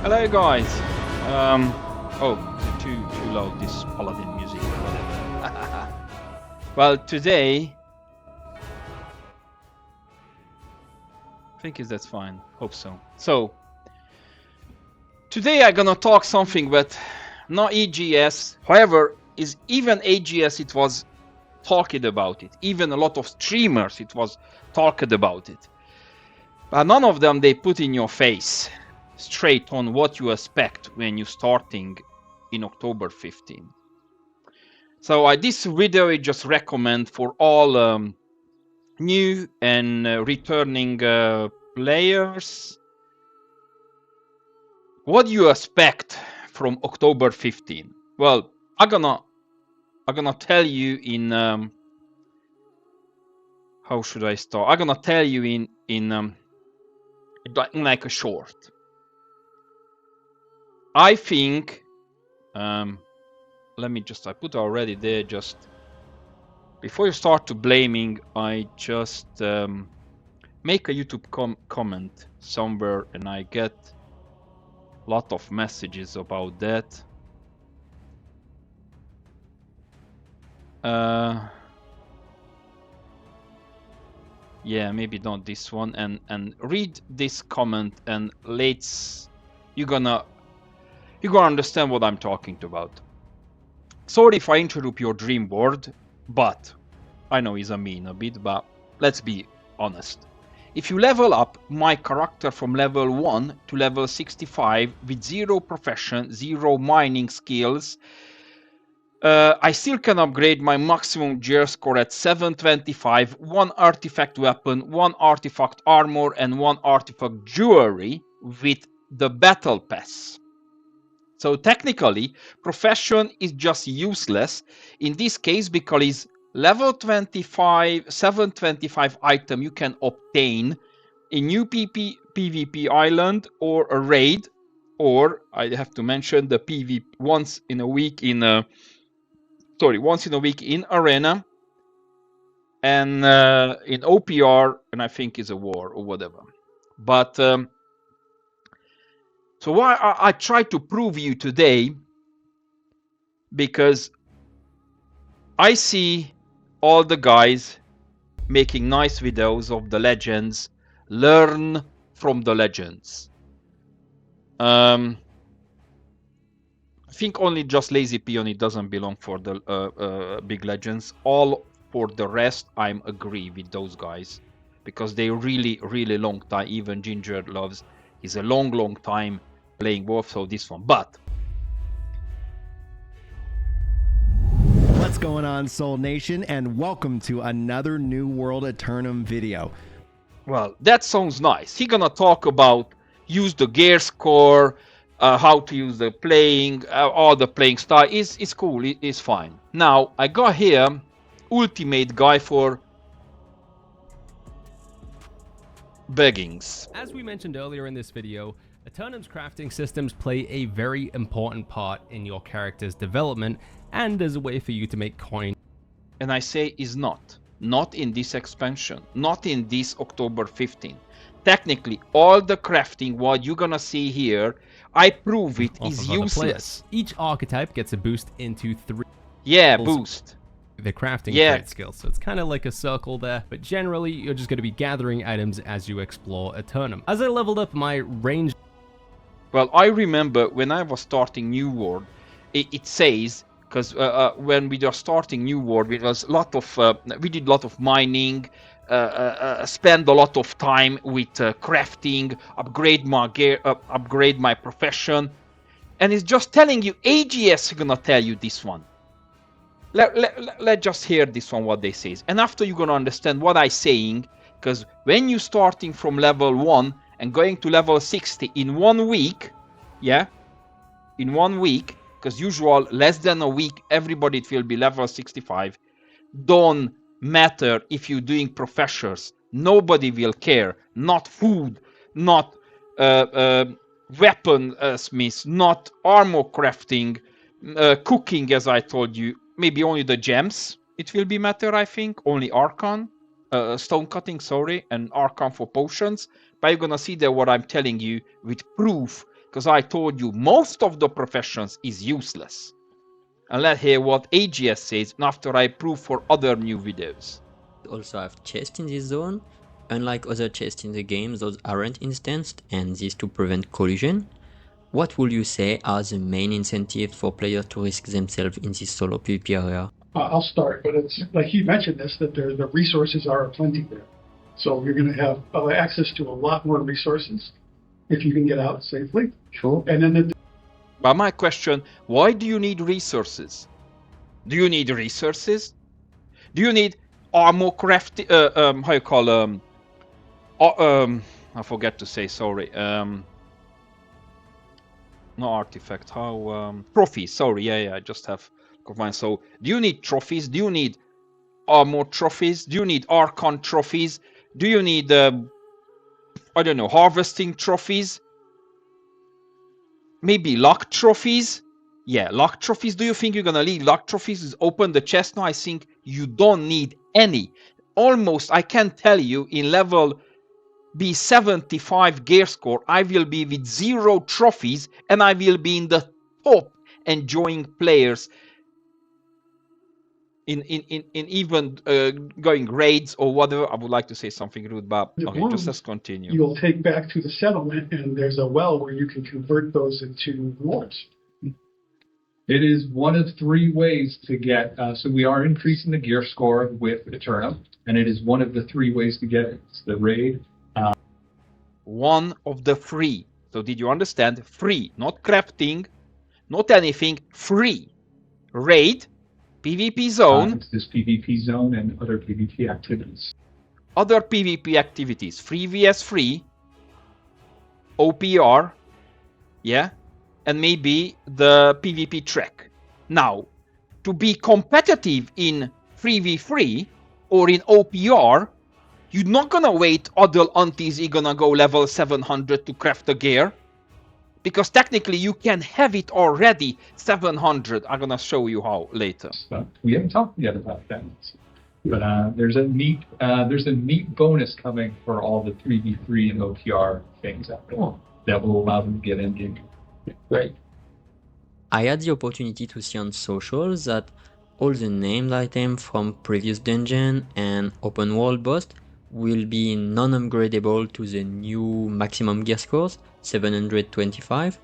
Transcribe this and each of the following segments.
Hello guys. Oh, is it too loud, this Paladin music or whatever? Well, today I think that's fine. Hope so. So today I'm gonna talk something that not EGS, however, is even AGS it was talking about it. Even a lot of streamers it was talking about it. But none of them they put in your face straight on what you expect when you're starting in October 15. So this video I just recommend for all new and returning players. What do you expect from October 15? Well, I'm gonna tell you in how should I start? I'm gonna tell you in like a short. I think let me just I put already there just before you start to blaming. I just make a YouTube comment somewhere and I get a lot of messages about that. Yeah, maybe not this one, and read this comment and you're gonna understand what I'm talking about. Sorry if I interrupt your dream world, but I know it's a mean a bit, but let's be honest. If you level up my character from level 1 to level 65 with 0 profession, 0 mining skills, I still can upgrade my maximum gear score at 725, 1 artifact weapon, 1 artifact armor, and 1 artifact jewelry with the battle pass. So technically, profession is just useless in this case because it's level 25, 725 item you can obtain in new PvP island or a raid, or I have to mention the PvP once in a week in arena, and in OPR, and I think is a war or whatever. But so why I try to prove you today, because I see all the guys making nice videos of the legends, learn from the legends. I think only just Lazy Peony doesn't belong for the big legends. All for the rest, I'm agree with those guys because they really long time. Even Ginger loves. He's a long time playing WoW. So this one, but what's going on, Soul Nation, and welcome to another New World Aeternum video. Well, that sounds nice. He's gonna talk about use the gear score. How to use the playing, all the playing style is cool, it's fine. Now I got here ultimate guy for beggings. As we mentioned earlier in this video, Aeternum's crafting systems play a very important part in your character's development and as a way for you to make coin. And I say is not in this expansion, not in this October 15. Technically, all the crafting, what you're gonna see here, I prove it is useless. Each archetype gets a boost into 3. Yeah, boost. The crafting trait skills, so it's kind of like a circle there, but generally you're just going to be gathering items as you explore Aeternum. As I leveled up my range... Well, I remember when I was starting New World, it says, because when we were starting New World, it was a lot of, we did a lot of mining, spend a lot of time with crafting, upgrade my gear, upgrade my profession, and it's just telling you, AGS is gonna tell you this one. Let's just hear this one, what they say. And after you're gonna understand what I'm saying, because when you're starting from level 1 and going to level 60 in 1 week, yeah, in 1 week, because usual less than a week, everybody will be level 65. Don't matter if you're doing professors. Nobody will care. Not food, not weapon smiths, not armor crafting, cooking, as I told you. Maybe only the gems. It will be matter, I think. Only Archon, stone cutting, sorry, and Archon for potions. But you're gonna see there what I'm telling you with proof. because I told you most of the professions is useless. And let's hear what AGS says after I prove for other new videos. Also have chests in this zone. Unlike other chests in the game, those aren't instanced, and this to prevent collision. What would you say are the main incentives for players to risk themselves in this solo PvP area? I'll start, but it's like he mentioned this, that the resources are plenty there. So you're going to have access to a lot more resources if you can get out safely. Sure. And then But my question, why do you need resources? Do you need resources? Do you need armor crafting? How you call I forget to say. Sorry. No artifact. How trophies? Sorry. Yeah. I just have combined. So, do you need trophies? Do you need armor trophies? Do you need archon trophies? Do you need I don't know, harvesting trophies? Maybe luck trophies? Yeah, luck trophies. Do you think you're gonna leave luck trophies? Open the chest now. I think you don't need any. Almost, I can tell you, in level B75 gear score, I will be with 0 trophies, and I will be in the top enjoying players in even going raids or whatever. I would like to say something rude, but okay, just let's continue. you'll take back to the settlement, and there's a well where you can convert those into rewards. It is one of 3 ways to get, so we are increasing the gear score with Aeternum, and it is one of the 3 ways to get it. It's the raid. One of the 3. So did you understand? Free, not crafting, not anything, free. Raid, PvP zone. It's this PvP zone and other PvP activities. Other PvP activities, free vs free, OPR, yeah, and maybe the PvP track. Now, to be competitive in 3v3 or in OPR, you're not gonna wait until you're gonna go level 700 to craft the gear, because technically you can have it already 700. I'm gonna show you how later. But we haven't talked yet about that. But there's a neat bonus coming for all the 3v3 and OPR things out there that will allow them to get in game. Right. I had the opportunity to see on socials that all the named items from previous dungeon and open world boss will be non-upgradable to the new maximum gear scores, 725.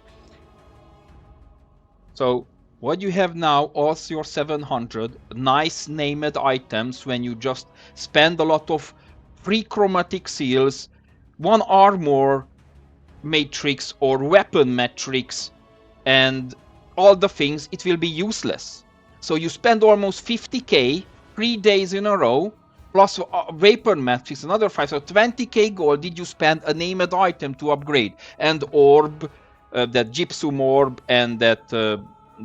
So what you have now, also your 700 nice named items when you just spend a lot of free chromatic seals, 1 armor matrix or weapon matrix, and all the things, it will be useless. So you spend almost 50k 3 days in a row, plus vapor matrix, another 5, so 20k gold did you spend a named item to upgrade, and orb, that gypsum orb, and that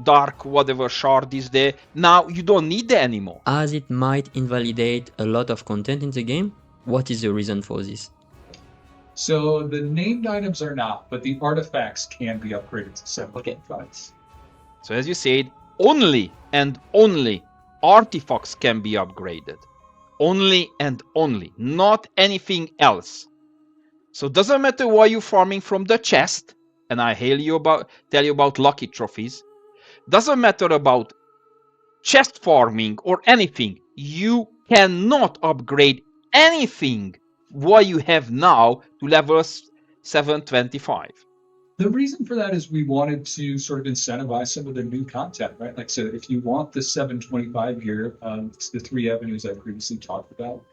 dark whatever shard is there. Now you don't need it anymore. As it might invalidate a lot of content in the game, what is the reason for this? So the named items are not, but the artifacts can be upgraded to 725. So as you said, only and only artifacts can be upgraded. Only and only, not anything else. So it doesn't matter why you're farming from the chest, and I tell you about lucky trophies. Doesn't matter about chest farming or anything. You cannot upgrade anything what you have now to level 725. The reason for that is we wanted to sort of incentivize some of the new content, right? Like, so if you want the 725 gear, it's the 3 avenues I previously talked about.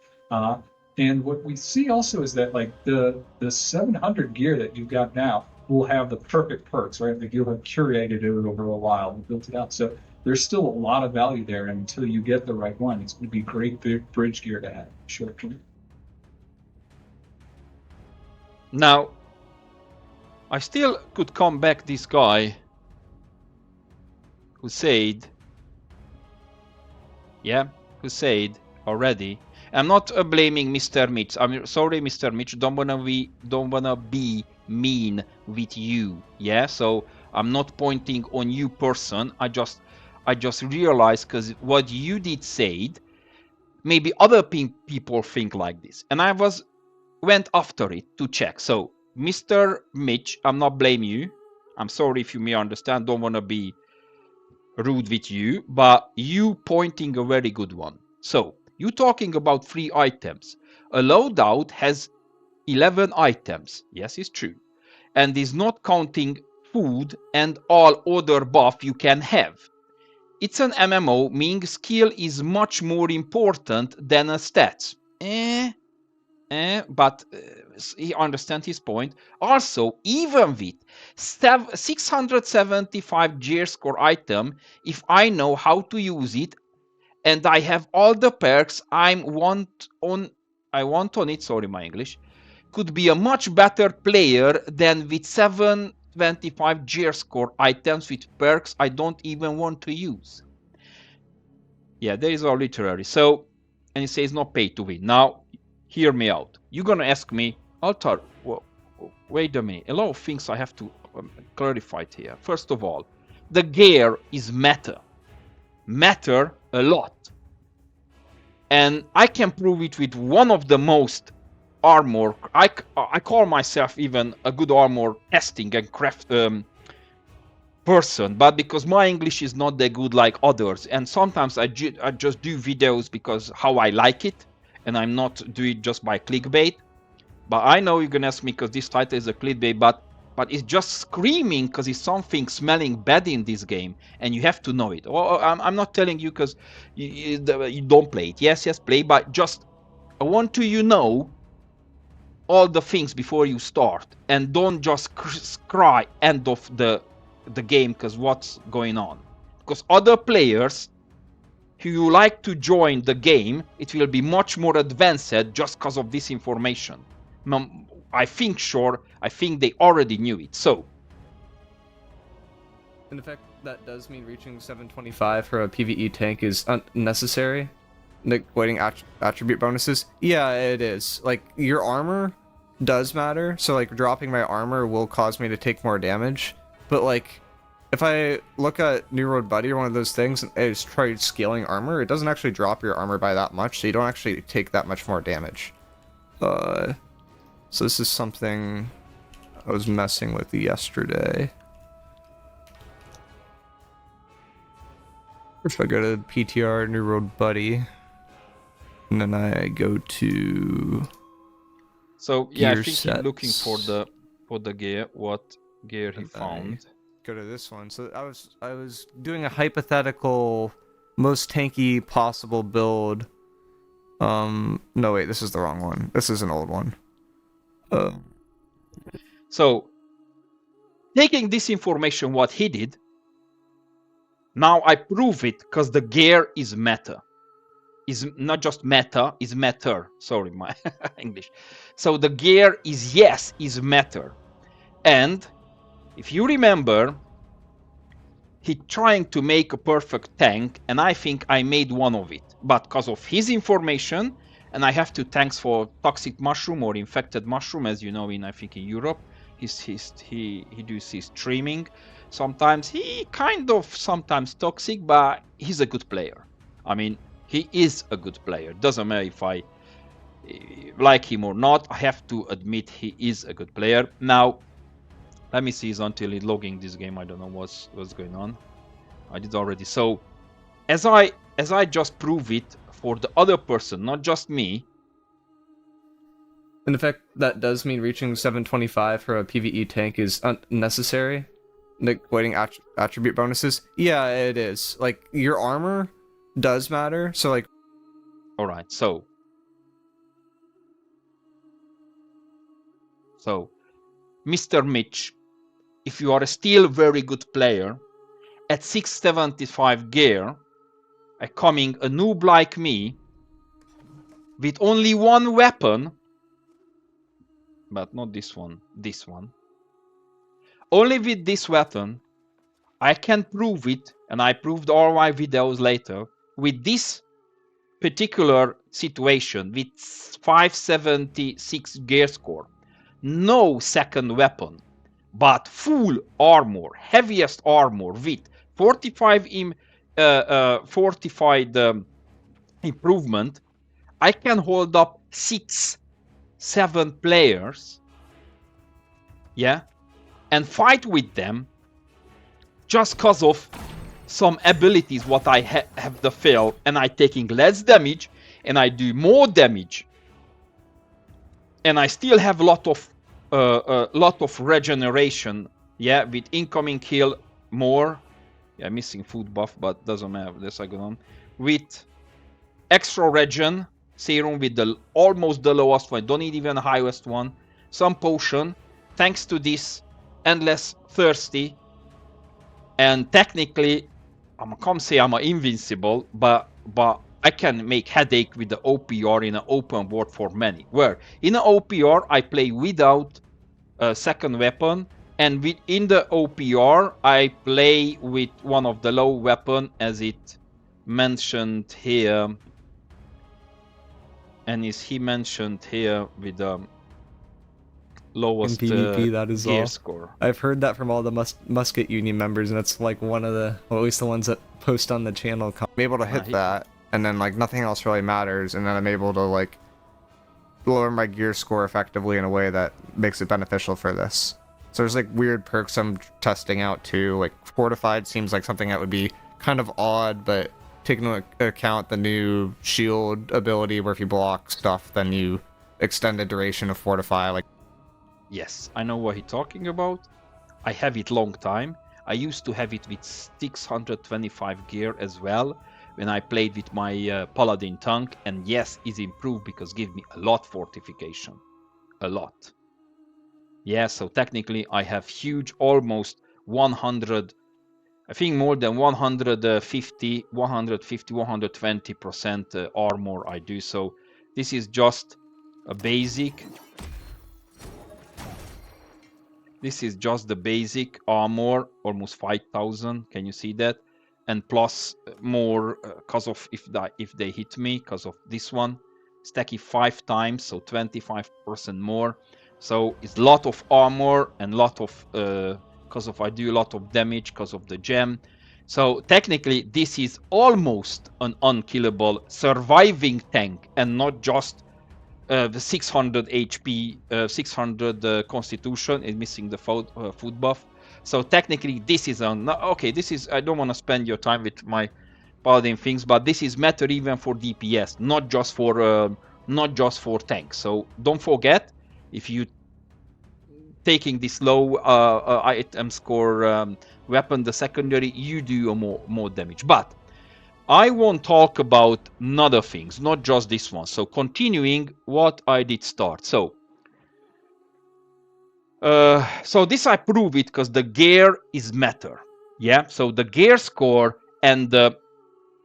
And what we see also is that like the 700 gear that you've got now will have the perfect perks, right? Like you'll have curated it over a while and built it out. So there's still a lot of value there. And until you get the right one, it's going to be great bridge gear to have short term. Now, I still could come back this guy who said, already. I'm not blaming Mr. Mitch. I'm sorry, Mr. Mitch. Don't wanna be mean with you. Yeah. So I'm not pointing on you person. I just realized because what you did said, maybe other people think like this, and I went after it to check. So Mr. Mitch, I'm not blaming you. I'm sorry if you may understand, don't want to be rude with you, but you pointing a very good one. So, you talking about 3 items. A loadout has 11 items. Yes, it's true. And is not counting food and all other buff you can have. It's an MMO, meaning skill is much more important than a stats. But he understands his point. Also, even with 675 gear score item, if I know how to use it and I have all the perks I want on it, sorry my English, could be a much better player than with 725 gear score items with perks I don't even want to use. Yeah, there is our literary. So, and it says not pay to win. Now, hear me out. You're gonna ask me, Altar, well, wait a minute. A lot of things I have to clarify here. First of all, the gear is matter a lot. And I can prove it with one of the most armor. I call myself even a good armor testing and craft person, but because my English is not that good like others, and sometimes I just do videos because how I like it, and I'm not do it just by clickbait. But I know you're gonna ask me because this title is a clickbait, but it's just screaming because it's something smelling bad in this game, and you have to know it. Well, I'm not telling you because you don't play it. Yes, play, but just I want to know all the things before you start, and don't just cry end of the game because what's going on. Because other players who like to join the game, it will be much more advanced just because of this information. I think they already knew it. So, in effect, that does mean reaching 725 for a PvE tank is unnecessary. Neglecting attribute bonuses. Yeah, it is. Like, your armor does matter, so like dropping my armor will cause me to take more damage. But like, if I look at New Road Buddy or one of those things and I just try scaling armor, it doesn't actually drop your armor by that much, so you don't actually take that much more damage. So this is something I was messing with yesterday. If I go to PTR New Road Buddy, and then I go to so yeah, I think sets. he's looking for the gear. What gear he found? Go to this one. So I was doing a hypothetical most tanky possible build. No wait, this is the wrong one. This is an old one. So taking this information, what he did, now I prove it because the gear is meta. Is not just meta, is matter. Sorry, my English. So the gear is matter. And if you remember, he trying to make a perfect tank, and I think I made one of it. But because of his information, and I have to thanks for toxic mushroom or infected mushroom, as you know, I think in Europe, he does his streaming. Sometimes he kind of sometimes toxic, but he's a good player. I mean, he is a good player. Doesn't matter if I like him or not. I have to admit he is a good player. Now, let me see until he's logging this game. I don't know what's going on. I did already. So, as I just prove it for the other person, not just me. In effect, that does mean reaching 725 for a PvE tank is unnecessary. Neglecting attribute bonuses. Yeah, it is. Like, your armor does matter. So like, all right. So Mr. Mitch, if you are still very good player, at 675 gear, coming a noob like me, with only one weapon, but not this one, only with this weapon, I can prove it, and I proved all my videos later, with this particular situation, with 576 gear score, no second weapon, but full armor, heaviest armor with 45 fortified improvement, I can hold up 6-7 players, yeah, and fight with them just cause of some abilities what I have the fail, and I taking less damage and I do more damage, and I still have a lot of regeneration. Yeah, with incoming kill more. Yeah, missing food buff, but doesn't matter. This I go on with extra regen serum with the almost the lowest one. Don't need even the highest one. Some potion. Thanks to this endless thirsty. And technically, I can't say I'm invincible, but I can make headache with the OPR in an open world for many. Where in an OPR I play without a second weapon, and in the OPR I play with one of the low weapon, as it mentioned here, and is he mentioned here with the lowest in PvP, that is gear all. score. I've heard that from all the Musket Union members, and it's like one of the, well, at least the ones that post on the channel. I'm able to hit that, and then like nothing else really matters, and then I'm able to like lower my gear score effectively in a way that makes it beneficial for this. So there's like weird perks I'm testing out too. Like Fortified seems like something that would be kind of odd, but taking into account the new shield ability where if you block stuff, then you extend the duration of Fortify. Like, yes, I know what he's talking about. I have it long time. I used to have it with 625 gear as well when I played with my Paladin tank, and yes, it's improved because give me a lot fortification. A lot. Yeah, so technically I have huge, almost 100, I think more than 150, 120% armor I do. So this is just a basic. This is just the basic armor, almost 5,000. Can you see that? And plus more because of if they hit me, because of this one. Stack it 5 times, so 25% more. So it's a lot of armor and a lot of because of I do a lot of damage because of the gem. So technically this is almost an unkillable surviving tank, and not just the 600 HP, 600 Constitution is missing the food buff. So technically, this is okay. This is, I don't want to spend your time with my paladin things, but this is matter even for DPS, not just for tanks. So don't forget, if you taking this low item score weapon, the secondary, you do more damage. But I won't talk about other things, not just this one. So continuing what I did start. So this I prove it because the gear is matter. Yeah. So the gear score and the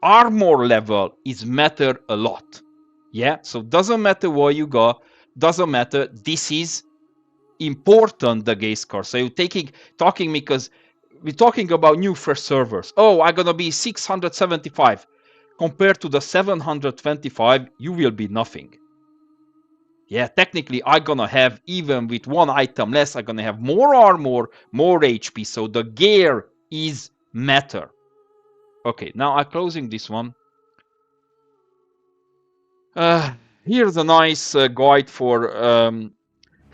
armor level is matter a lot. Yeah. So doesn't matter where you go. Doesn't matter. This is important. The gear score. So you're talking because we're talking about new first servers. Oh, I'm gonna be 675. Compared to the 725, you will be nothing. Yeah, technically, I'm gonna have, even with one item less, I'm gonna have more armor, more HP. So the gear is matter. Okay, now I'm closing this one. Here's a nice guide for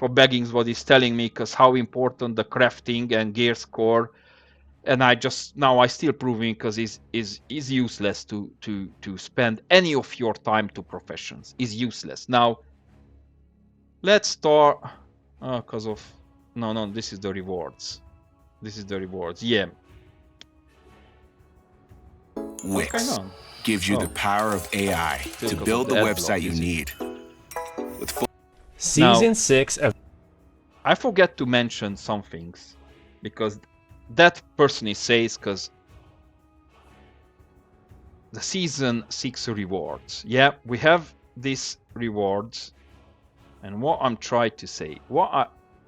Baggins, what he's telling me, because how important the crafting and gear score. And I still proving because is useless to spend any of your time to professions. Is useless. Now let's start because of no, this is the rewards. This is the rewards. Yeah. Wix gives you the power of AI to build the website you need. With Season 6 of... I forget to mention some things because that person says, because the season 6 rewards. Yeah, we have these rewards, and what I'm trying to say,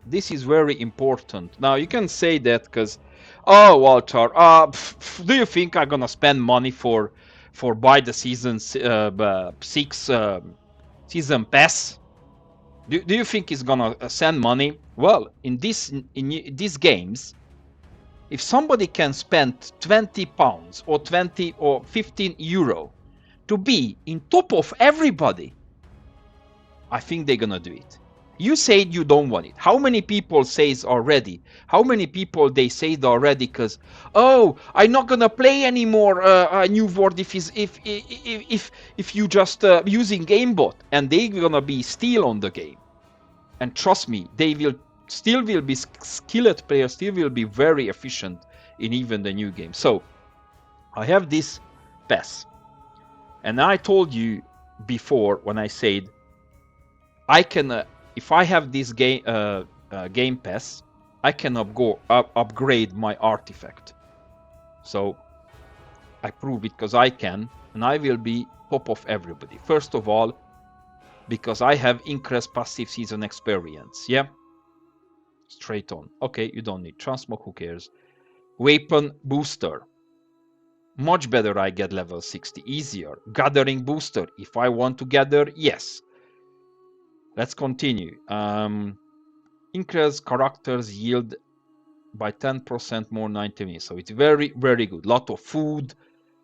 this is very important. Now you can say that because, oh Walter, do you think I'm gonna spend money for buy the season 6 season pass? Do you think it's gonna send money? Well, in these games, if somebody can spend 20 pounds or 20 or 15 euro to be in top of everybody, I think they're gonna do it. You said you don't want it. How many people says already? How many people they said already? Because I'm not gonna play anymore. New World if you just using GameBot, and they gonna be still on the game. And trust me, they will be skilled players. Still will be very efficient in even the new game. So I have this pass, and I told you before when I said I can. If I have this game pass, I can upgrade my artifact. So I prove it because I can, and I will be top of everybody. First of all, because I have increased passive season experience. Yeah, straight on. Okay, you don't need transmog. Who cares? Weapon booster. Much better. I get level 60 easier. Gathering booster. If I want to gather, yes. Let's continue. Increase characters yield by 10% more 90 minutes. So it's very, very good. Lot of food,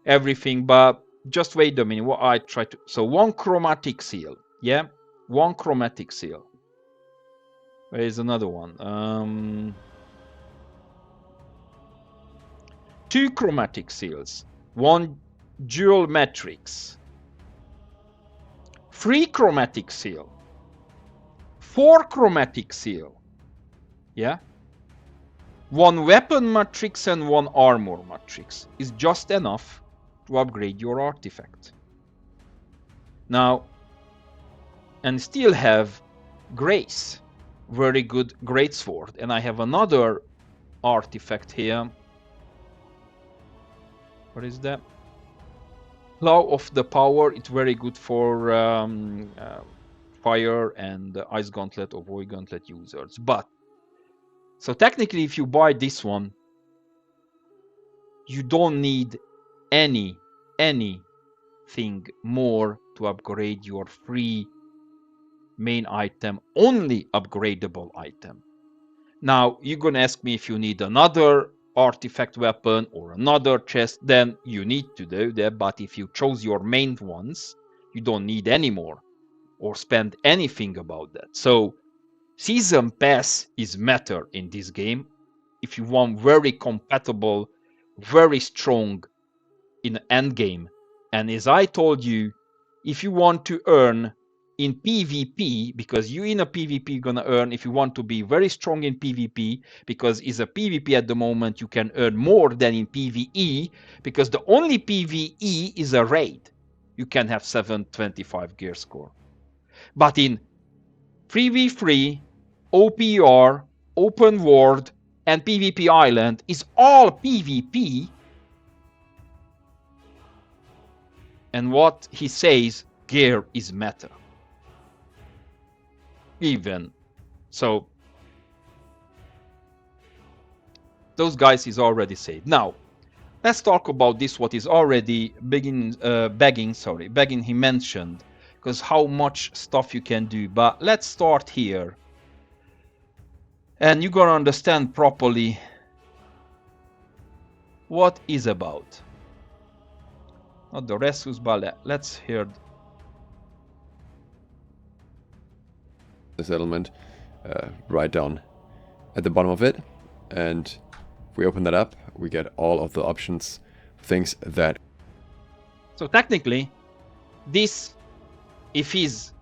everything. But just wait a minute. What I try to. So one chromatic seal. Yeah, one chromatic seal. Where is another one? Two chromatic seals. One dual matrix. 3 chromatic seal. 4 chromatic seal. Yeah. 1 weapon matrix and 1 armor matrix is just enough to upgrade your artifact. Now, and still have grace. Very good greatsword. And I have another artifact here. What is that? Law of the Power. It's very good for fire and ice gauntlet or void gauntlet users. But so technically, if you buy this one, you don't need anything more to upgrade your free main item, only upgradable item. Now you're gonna ask me if you need another artifact weapon or another chest, then you need to do that. But if you chose your main ones, you don't need any more or spend anything about that. So season pass is matter in this game if you want very compatible, very strong in end game. And as I told you, if you want to earn in PvP, because you in a PvP gonna earn, if you want to be very strong in PvP, because is a PvP at the moment, you can earn more than in PvE, because the only PvE is a raid. You can have 725 gear score. But in 3v3, OPR, open world, and PvP island is all PvP. And what he says, gear is matter. Even so, those guys is already said. Now, let's talk about this. What is already begging he mentioned, because how much stuff you can do. But let's start here, and you're gonna understand properly what is about. Not the Ressus, but let's hear. The settlement right down at the bottom of it, and if we open that up, we get all of the options, things that. So technically, this, if he's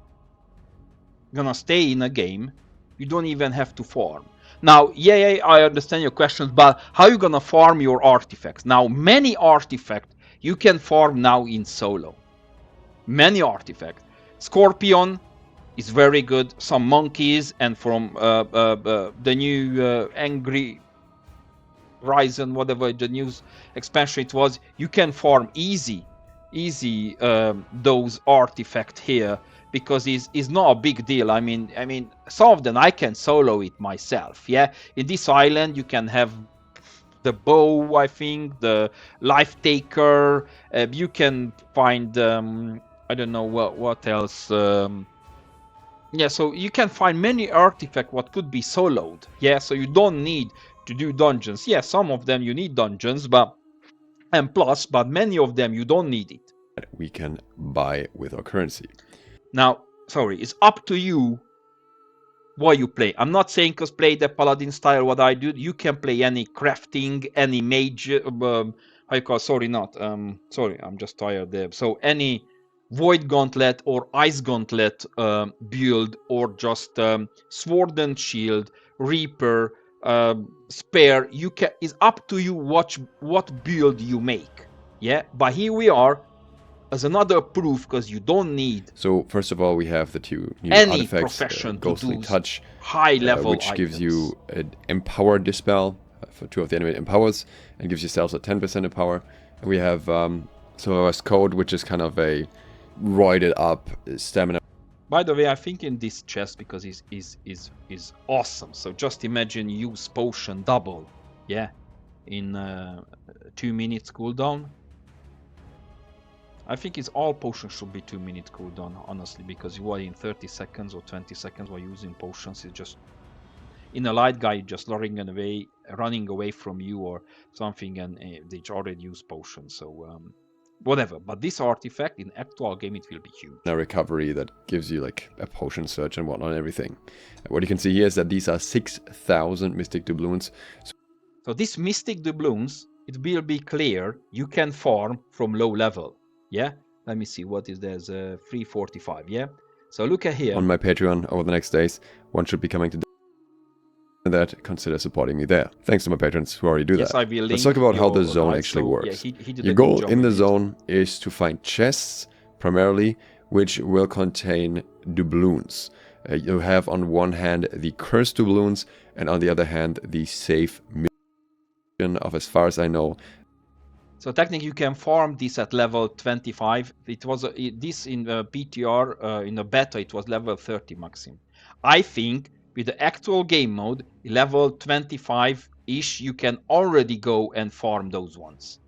gonna stay in a game, you don't even have to farm. Now, yeah, I understand your questions, but how are you gonna farm your artifacts? Now, many artifacts you can farm now in solo. Many artifacts. Scorpion is very good. Some monkeys, and from the new Angry Ryzen, whatever the news expansion it was, you can farm easy those artifacts here, because it's not a big deal. I mean, some of them I can solo it myself. Yeah, in this island you can have the bow, I think, the life taker. You can find I don't know what else. Yeah, so you can find many artifacts what could be soloed. Yeah, so you don't need to do dungeons. Yeah, some of them you need dungeons, but many of them you don't need it. We can buy with our currency. Now, sorry, it's up to you what you play. I'm not saying because play the paladin style what I do. You can play any crafting, any mage. How you call? Sorry, not. Sorry, I'm just tired there. So any void gauntlet or ice gauntlet build, or just sword and shield, reaper, spare. You can. It's up to you what build you make. Yeah, but here we are as another proof, because you don't need. So first of all, we have the two new any artifacts, profession Ghostly to do Touch, high level which gives items. you an Empower Dispel for 2 of the enemy empowers, and gives yourselves a 10% empower. And we have Silver's Code, which is kind of a roided up stamina. By the way, I think in this chest, because is awesome. So just imagine use potion double, yeah, in 2 minutes cooldown. I think it's all potions should be 2 minute cooldown, honestly, because you are in 30 seconds or 20 seconds while using potions. It's just in a light guy just running away from you or something, and they already use potions. So whatever. But this artifact in actual game, it will be huge. A recovery that gives you like a potion search and whatnot and everything. What you can see here is that these are 6,000 Mystic Doubloons. So this Mystic Doubloons, it will be clear, you can farm from low level. Yeah, let me see what is there's 345. Yeah, so look at here On my Patreon over the next days, one should be coming to that. Consider supporting me there. Thanks to my patrons who already do Yes, that. I will Let's link talk about how the your zone guide. actually So, yeah, works. he did Your a good goal job in the with it. zone is to find chests primarily, which will contain doubloons. You have on one hand the cursed doubloons, and on the other hand the safe mission of, as far as I know. So technically, you can farm this at level 25. It was this in the PTR in the beta. It was level 30 maximum. I think with the actual game mode, level 25-ish, you can already go and farm those ones.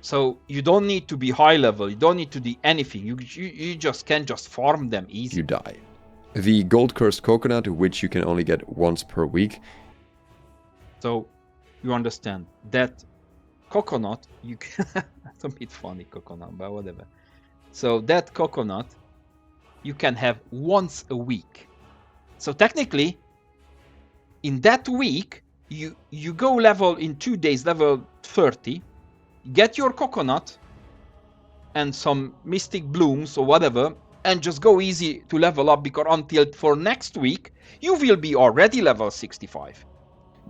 So you don't need to be high level. You don't need to do anything. You just can just farm them easy. You die. The gold cursed coconut, which you can only get once per week. So you understand that coconut, you can it's a bit funny coconut, but whatever. So that coconut you can have once a week. So technically in that week you go level in 2 days, level 30, get your coconut and some mystic blooms or whatever, and just go easy to level up, because until for next week you will be already level 65.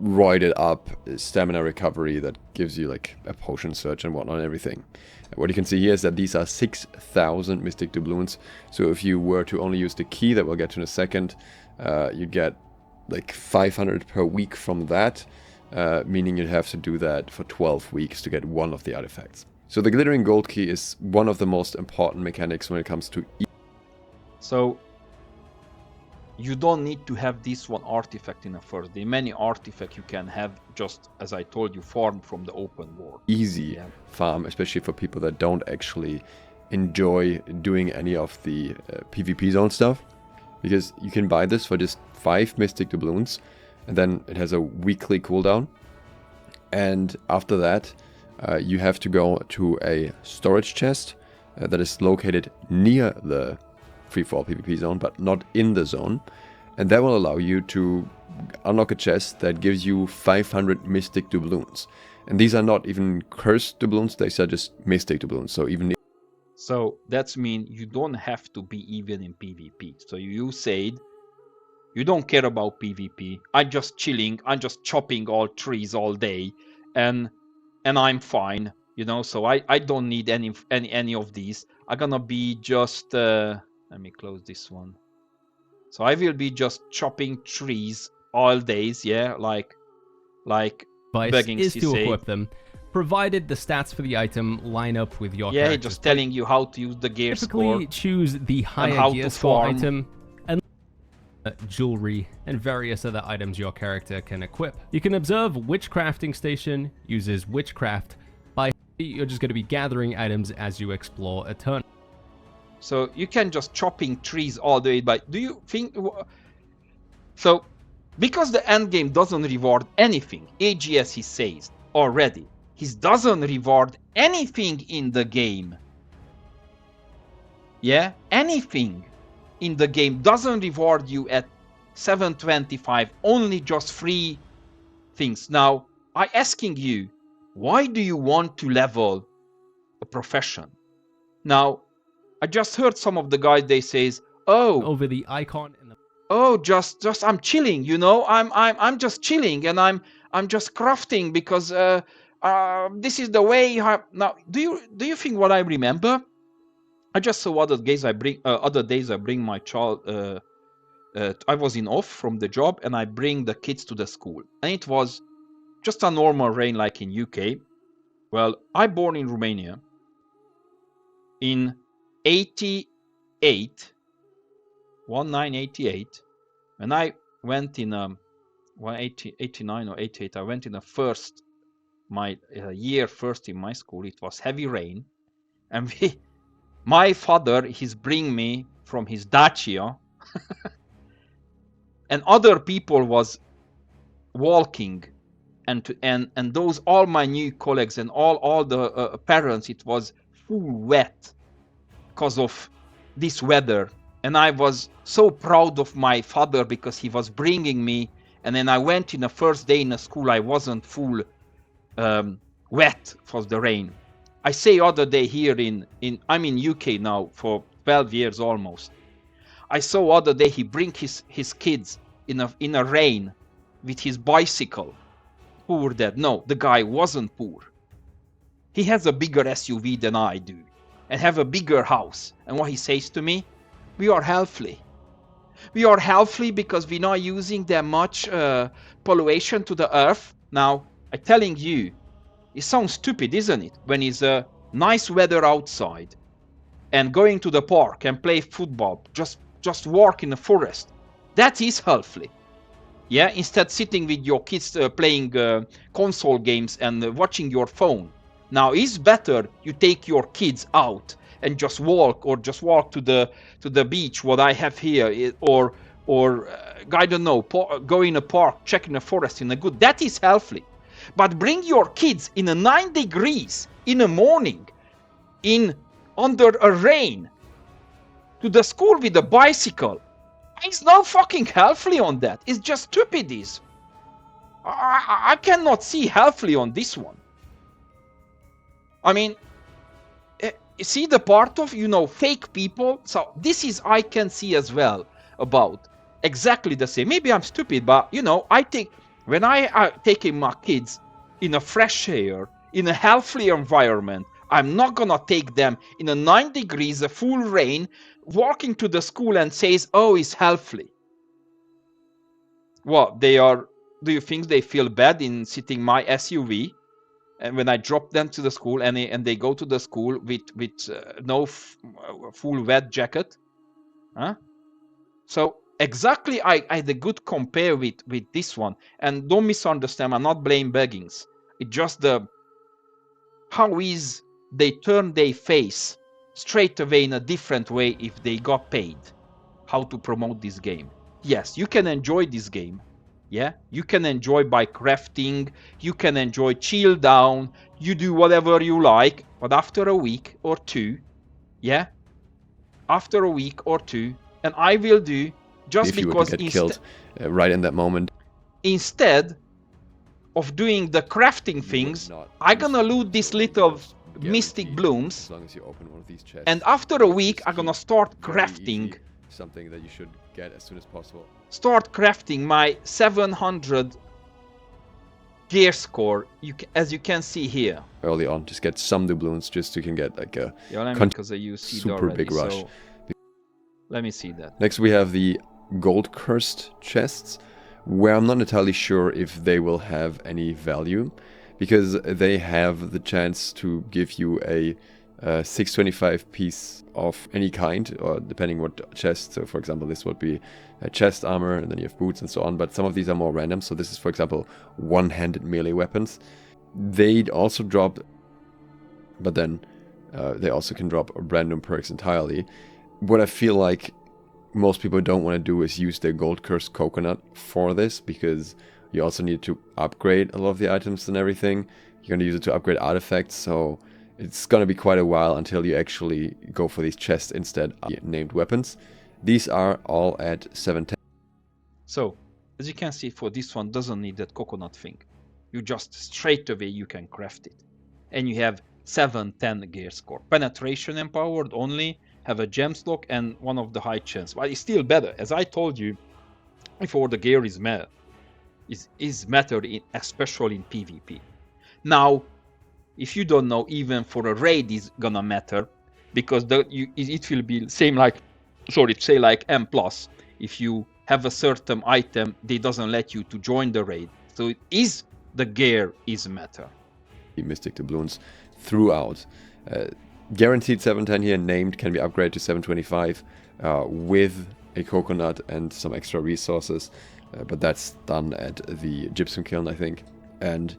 Roided up stamina recovery that gives you like a potion search and whatnot and everything. What you can see here is that these are 6,000 Mystic Doubloons. So if you were to only use the key that we'll get to in a second, you get like 500 per week from that, meaning you'd have to do that for 12 weeks to get one of the artifacts. So the glittering gold key is one of the most important mechanics when it comes to So you don't need to have this one artifact in a first day. Many artifacts you can have, just as I told you, farm from the open world. Easy farm, especially for people that don't actually enjoy doing any of the PvP zone stuff. Because you can buy this for just 5 Mystic Doubloons, and then it has a weekly cooldown. And after that, you have to go to a storage chest that is located near the free-for-all PvP zone, but not in the zone, and that will allow you to unlock a chest that gives you 500 Mystic Doubloons. And these are not even cursed doubloons, they are just Mystic Doubloons. So that's mean you don't have to be even in PvP. So you said you don't care about PvP. I'm just chilling, I'm just chopping all trees all day, and I'm fine, you know. So I don't need any of these. I'm gonna be just let me close this one. So I will be just chopping trees all days, yeah, like begging is to say. equip them, provided the stats for the item line up with your Yeah, character's just telling you how to use the gear score. Typically choose the how higher to gear score farm. item and jewelry and various other items your character can equip. You can observe which crafting station uses which craft. By you're just going to be gathering items as you explore Aeternum. So you can just chopping trees all the way, but do you think... So, because the end game doesn't reward anything, AGS he says already, he doesn't reward anything in the game. Yeah, anything in the game doesn't reward you at 725, only just 3 things. Now, I asking you, why do you want to level a profession? Now, I just heard some of the guys, they says, oh, over the icon in the just I'm chilling, you know, I'm just chilling, and I'm just crafting because this is the way. Now, do you think what I remember? I just saw other days I bring my child. I was in off from the job, and I bring the kids to the school, and it was just a normal rain like in UK. Well, I born in Romania in 88, 1988, when I went in 89 or 88. I went in the first my year first in my school. It was heavy rain, and my father, he's bring me from his Dacia, and other people was walking, and those all my new colleagues and all the parents, it was full wet because of this weather. And I was so proud of my father because he was bringing me. And then I went in the first day in the school, I wasn't full wet for the rain. I say other day here I'm in UK now for 12 years almost. I saw other day he bring his kids in a rain with his bicycle. Poor dad. No, the guy wasn't poor. He has a bigger SUV than I do and have a bigger house. And what he says to me, we are healthy. We are healthy because we're not using that much pollution to the earth. Now, I'm telling you, it sounds stupid, isn't it? When it's nice weather outside and going to the park and play football, just walk in the forest. That is healthy. Yeah, instead sitting with your kids playing console games and watching your phone. Now, it's better you take your kids out and just walk to the beach, what I have here, or I don't know, go in a park, check in the forest in a good. That is healthy. But bring your kids in a 9 degrees in the morning, under a rain, to the school with a bicycle. It's no fucking healthy on that. It's just stupid. I cannot see healthy on this one. I mean, see the part of, fake people. So this is, I can see as well about exactly the same. Maybe I'm stupid, but when I taking my kids in a fresh air, in a healthy environment, I'm not gonna take them in a 9 degrees, a full rain, walking to the school and says, oh, it's healthy. What, do you think they feel bad in sitting my SUV? And when I drop them to the school and they go to the school with no full wet jacket? Huh? So exactly I had a good compare with this one. And don't misunderstand, I'm not blaming beggings. It's just how is they turn their face straight away in a different way if they got paid. How to promote this game. Yes, you can enjoy this game. Yeah, you can enjoy by crafting, you can enjoy chill down, you do whatever you like, but after a week or two, and I will do just if because you would get killed right in that moment. Instead of doing the crafting things, I'm gonna loot this little mystic blooms, as long as you open one of these chests, and after a week I'm gonna start crafting something that you should get as soon as possible. Start crafting my 700 gear score, as you can see here. Early on, just get some doubloons, just so you can get like a because I use seed super already, big rush. So let me see that. Next we have the gold cursed chests, where I'm not entirely sure if they will have any value, because they have the chance to give you a 625 piece of any kind, or depending what chest. So for example, this would be a chest armor, and then you have boots and so on, but some of these are more random. So this is, for example, one-handed melee weapons. They'd also drop, but then they also can drop random perks entirely. What I feel like most people don't want to do is use their gold cursed coconut for this, because you also need to upgrade a lot of the items and everything. You're going to use it to upgrade artifacts, so it's going to be quite a while until you actually go for these chests instead of named weapons. These are all at 710. So, as you can see, for this one, doesn't need that coconut thing. You just straight away you can craft it. And you have 710 gear score. Penetration empowered only, have a gem slot and one of the high chance. But it's still better. As I told you before, the gear is matter in, especially in PvP. Now, if you don't know, even for a raid is gonna matter, because it will be same like, say like M+. If you have a certain item, they doesn't let you to join the raid. So the gear is matter. Mystic doubloons throughout. Guaranteed 710 here, named, can be upgraded to 725 with a coconut and some extra resources. But that's done at the gypsum kiln, I think. And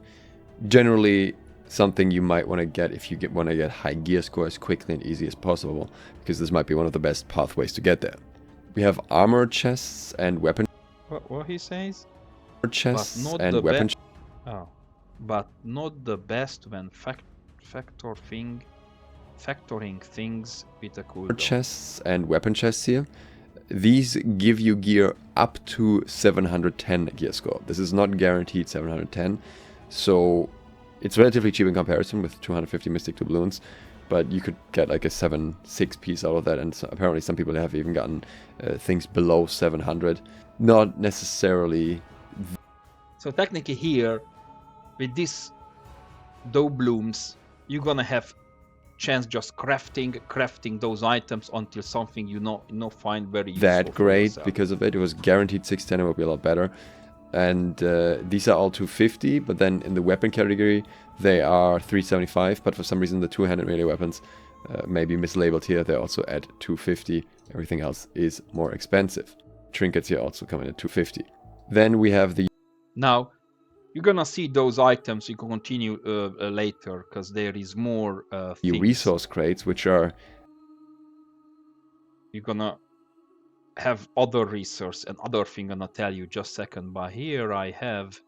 generally something you might want to get if you want to get high gear score as quickly and easy as possible, because this might be one of the best pathways to get there. We have armor chests and weapon. What he says? Armor chests and weapon. But not the best when factoring things with a cooldown. Chests and weapon chests here. These give you gear up to 710 gear score. This is not guaranteed 710, so it's relatively cheap in comparison with 250 Mystic Doubloons, but you could get like a 7-6 piece out of that, and apparently some people have even gotten things below 700. Not necessarily. So technically here, with this doubloons, you're gonna have chance just crafting those items until something you know find very useful. That great because of it. It was guaranteed 610. It would be a lot better. And these are all 250, but then in the weapon category they are 375. But for some reason the two-handed melee weapons may be mislabeled here. They're also at 250. Everything else is more expensive. Trinkets here also come in at 250. Then we have the. Now you're gonna see those items. You can continue later because there is more things. Resource crates, which are. You're gonna have other resource and other thing. Gonna tell you just a second. But here I have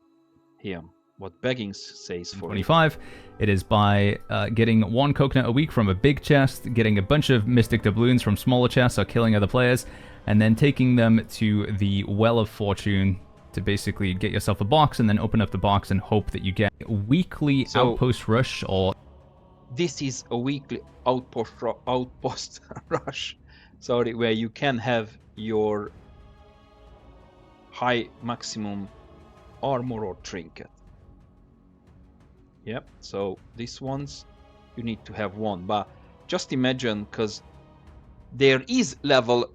here what Beggings says for 25. It is by getting one coconut a week from a big chest, getting a bunch of mystic doubloons from smaller chests or killing other players, and then taking them to the Well of Fortune to basically get yourself a box and then open up the box and hope that you get a weekly outpost rush. Or this is a weekly outpost rush, sorry, where you can have your high maximum armor or trinket. Yep, so these ones you need to have one, but just imagine, because there is level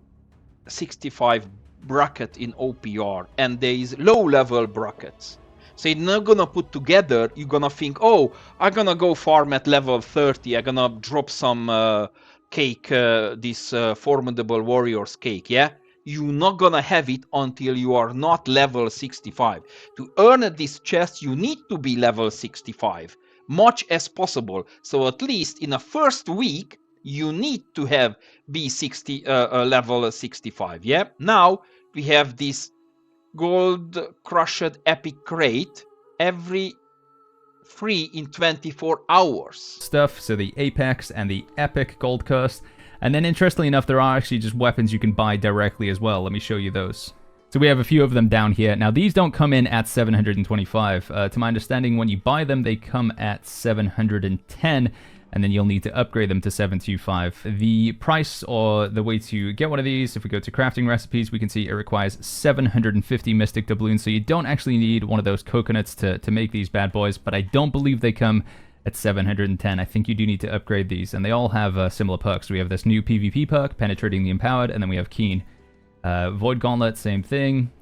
65 bracket in OPR and there is low level brackets, so you're not gonna put together. You're gonna think, oh, I'm gonna go farm at level 30, I'm gonna drop some cake, this formidable warriors cake. Yeah, you're not gonna have it until you are not level 65. To earn this chest you need to be level 65 much as possible, so at least in the first week you need to be level 65. Yeah, now we have this gold crushed epic crate every free in 24 hours stuff. So the Apex and the Epic Gold Curse. And then interestingly enough, there are actually just weapons you can buy directly as well. Let me show you those. So we have a few of them down here. Now these don't come in at 725. To my understanding, when you buy them, they come at 710. And then you'll need to upgrade them to 725. The price or the way to get one of these, if we go to crafting recipes, we can see it requires 750 mystic doubloons, so you don't actually need one of those coconuts to make these bad boys, but I don't believe they come at 710. I think you do need to upgrade these, and they all have similar perks. We have this new PvP perk, Penetrating the Empowered, and then we have Keen. Void Gauntlet, same thing.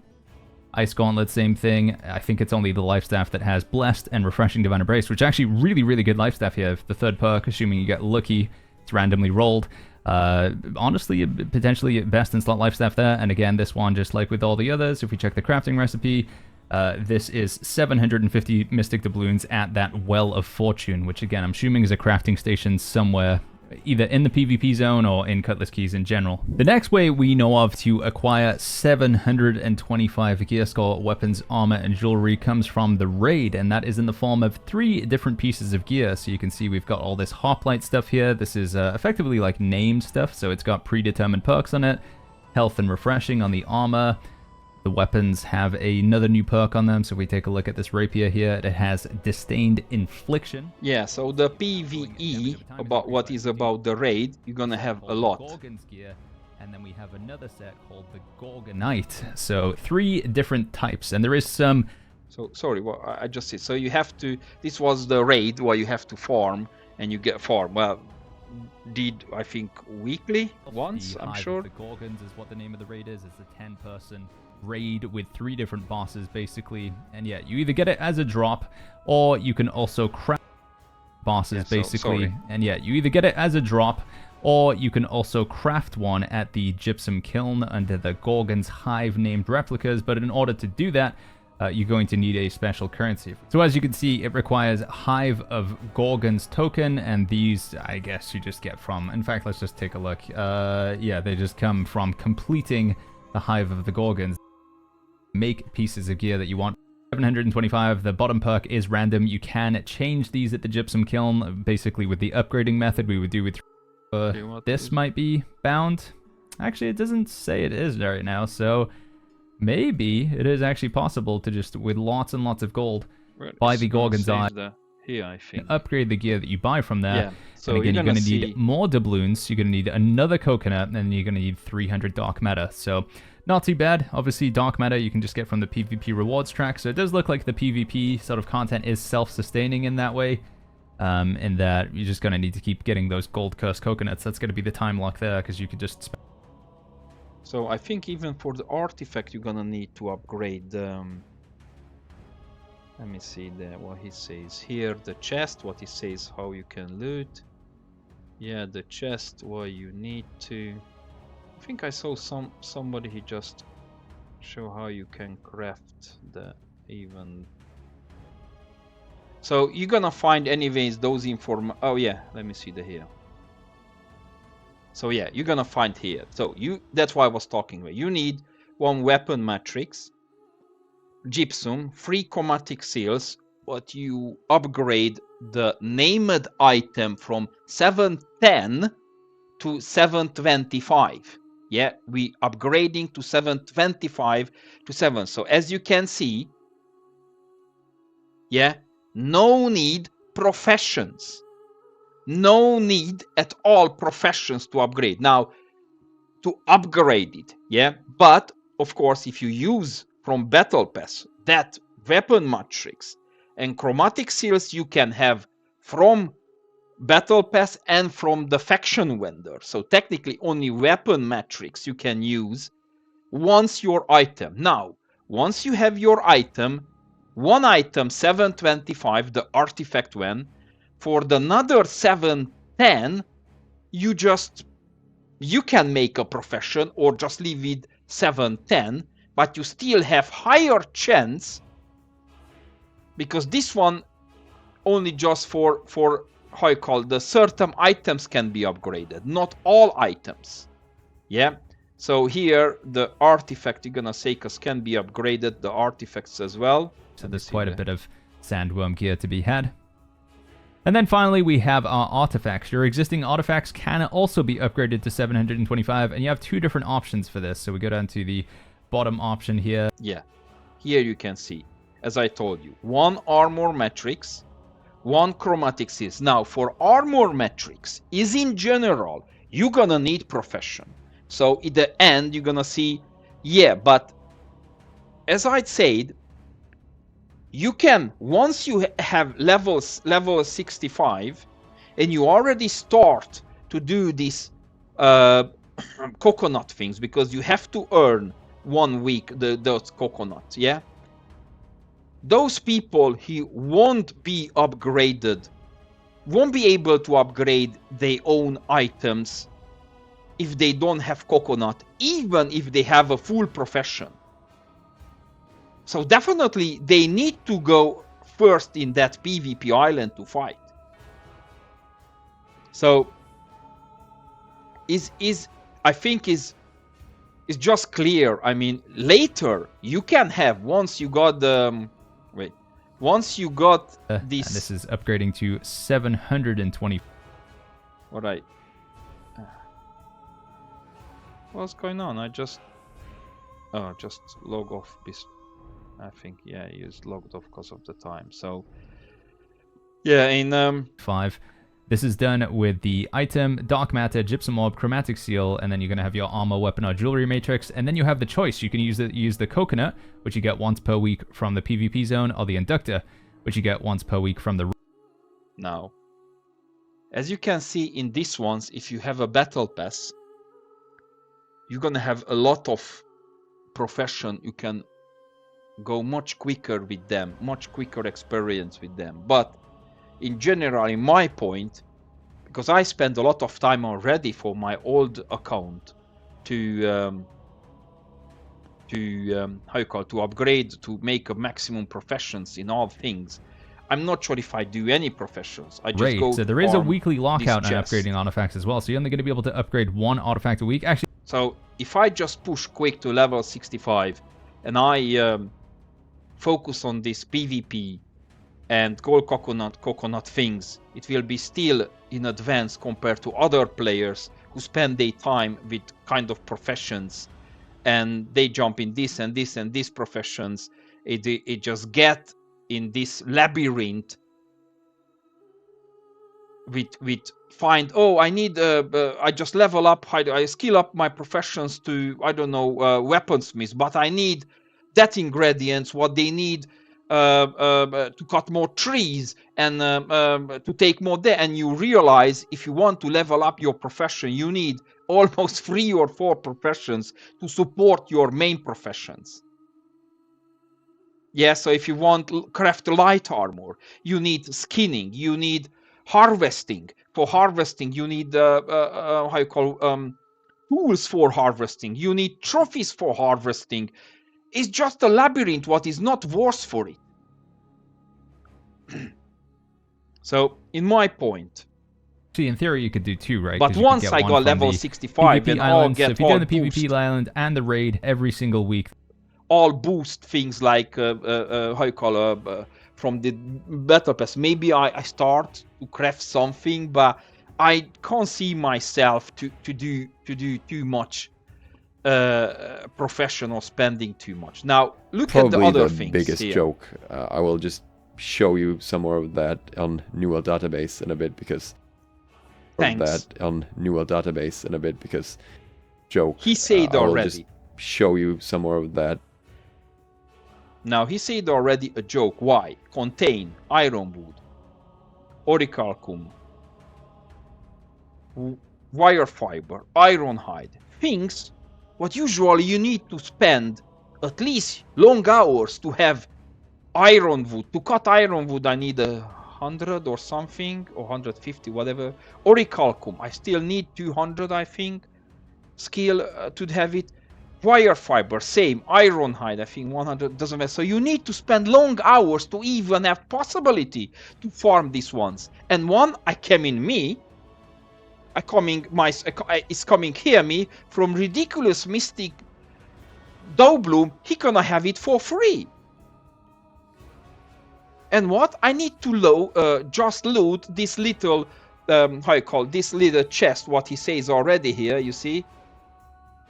Ice Gauntlet, same thing. I think it's only the life staff that has Blessed and Refreshing Divine Embrace, which is actually really, really good life staff here. The third perk, assuming you get lucky, it's randomly rolled. Honestly, potentially best in slot life staff there. And again, this one, just like with all the others, if we check the crafting recipe, this is 750 Mystic Doubloons at that Well of Fortune, which again, I'm assuming is a crafting station somewhere, either in the PvP zone or in Cutlass Keys in general. The next way we know of to acquire 725 gear score weapons, armor, and jewelry comes from the raid, and that is in the form of 3 different pieces of gear. So you can see we've got all this hoplite stuff here. This is effectively like named stuff, so it's got predetermined perks on it. Health and refreshing on the armor. The weapons have another new perk on them, so if we take a look at this rapier here, it has Disdained Infliction. Yeah, so the PvE about what is about the raid, you're gonna have a lot. Gorgon's gear, and then we have another set called the Gorgonite. So 3 different types, and there is some... So, sorry, what I just said. So you have to, this was the raid where you have to farm, and you get farm. Well, did, I think, weekly once, I'm sure. The Gorgons is what the name of the raid is. It's a 10-person raid with 3 different bosses, basically. And yeah, you either get it as a drop, or you can also craft bosses, basically. And yeah, you either get it as a drop, or you can also craft one at the Gypsum Kiln under the Gorgon's Hive named replicas. But in order to do that, you're going to need a special currency. So as you can see, it requires Hive of Gorgon's token, and these, I guess, you just get from... In fact, let's just take a look. Yeah, they just come from completing the Hive of the Gorgons. Make pieces of gear that you want. 725, the bottom perk is random. You can change these at the Gypsum Kiln, basically with the upgrading method we would do with... this might be bound. Actually, it doesn't say it is right now, so... Maybe it is actually possible to just, with lots and lots of gold, buy the Gorgon's Eye, here, I think. upgrade the gear that you buy from there. Yeah. So and again, you're going to see... need more doubloons, you're going to need another coconut, and then you're going to need 300 dark matter. So, not too bad. Obviously, dark matter you can just get from the PvP rewards track, so it does look like the PvP sort of content is self-sustaining in that way. In that you're just going to need to keep getting those gold curse coconuts. That's going to be the time lock there, because you could just... So I think even for the artifact you're gonna need to upgrade let me see what he says here, the chest, what he says how you can loot. Yeah, the chest, what you need to... I think I saw somebody he just show how you can craft the even... So you're gonna find anyways those oh yeah, let me see the here. So yeah, you're gonna find here. So that's why I was talking about. You need 1 weapon matrix, gypsum, 3 chromatic seals, but you upgrade the named item from 710 to 725. Yeah, we upgrading to 725 to 7. So as you can see, yeah, no need professions. No need at all professions to upgrade. Now, to upgrade it, yeah, but of course, if you use from Battle Pass that weapon matrix and chromatic seals, you can have from Battle Pass and from the faction vendor. So technically, only weapon matrix you can use once your item. Now, once you have your item, 1 item 725, the artifact one. For the another 710, you can make a profession or just leave it 710, but you still have higher chance, because this one only just for how you call the certain items can be upgraded, not all items. Yeah. So here the artifact you're gonna say can be upgraded, the artifacts as well. So there's quite a bit of sandworm gear to be had. And then finally, we have our artifacts. Your existing artifacts can also be upgraded to 725, and you have 2 different options for this. So we go down to the bottom option here. Yeah, here you can see, as I told you, 1 armor matrix, 1 chromatic seals. Now, for armor matrix, is in general, you're gonna need profession. So at the end, you're gonna see, yeah, but as I said, you can, once you have level 65 and you already start to do these coconut things, because you have to earn 1 week those coconuts, yeah, those people who won't be upgraded, won't be able to upgrade their own items if they don't have coconut, even if they have a full profession. So definitely they need to go first in that PvP island to fight. So I think is just clear. I mean, later you can have, once you got the once you got this. And this is upgrading to 720. What's going on? I just Oh, just log off this. I think, yeah, he is logged off because of the time. So, yeah, in 5. This is done with the item, dark matter, gypsum orb, chromatic seal, and then you're going to have your armor, weapon, or jewelry matrix. And then you have the choice. You can use the coconut, which you get once per week from the PvP zone, or the inductor, which you get once per week from the... Now, as you can see in these ones, if you have a battle pass, you're going to have a lot of profession. You can go much quicker with them, much quicker experience with them. But in general, in my point, because I spent a lot of time already for my old account to upgrade, to make a maximum professions in all things. I'm not sure if I do any professions. I just go. So there is a weekly lockout on upgrading artifacts as well. So you're only going to be able to upgrade 1 artifact a week. Actually, so if I just push quick to level 65 and I focus on this PvP and gold coconut things, it will be still in advance compared to other players who spend their time with kind of professions, and they jump in this and this and these professions. It just get in this labyrinth with find, oh, I need I just level up, I skill up my professions to, I don't know, weaponsmith, but I need that ingredients, what they need to cut more trees and to take more there. And you realize if you want to level up your profession, you need almost 3 or 4 professions to support your main professions. Yeah, so if you want craft light armor, you need skinning, you need harvesting. For harvesting, you need tools for harvesting. You need trophies for harvesting. It's just a labyrinth. What is not worth for it. So, in my point. See, in theory, you could do 2, right? But once I got level 65, then I'll get so if you're doing the PvP island and the raid every single week, all boost things like from the battle pass. Maybe I start to craft something, but I can't see myself to do too much professional spending too much. Now look Probably at the other the things. Biggest here. joke. I will just show you some more of that on New World Database in a bit because. Thanks. That on New World Database in a bit because joke. He said I will already. Just show you some more of that. Now he said already a joke. Why? Contain ironwood, orichalcum, wire fiber, iron hide. Things what usually you need to spend at least long hours to have ironwood. To cut ironwood I need 100 or something, or 150, whatever. Orichalcum, I still need 200, I think, skill to have it. Wire fiber, same. Iron hide, I think 100, doesn't matter. So you need to spend long hours to even have possibility to farm these ones. And one, I came in me, is coming here me from ridiculous mystic Dowbloom. He gonna have it for free. And what? I need to just loot this little, this little chest, what he says already here, you see?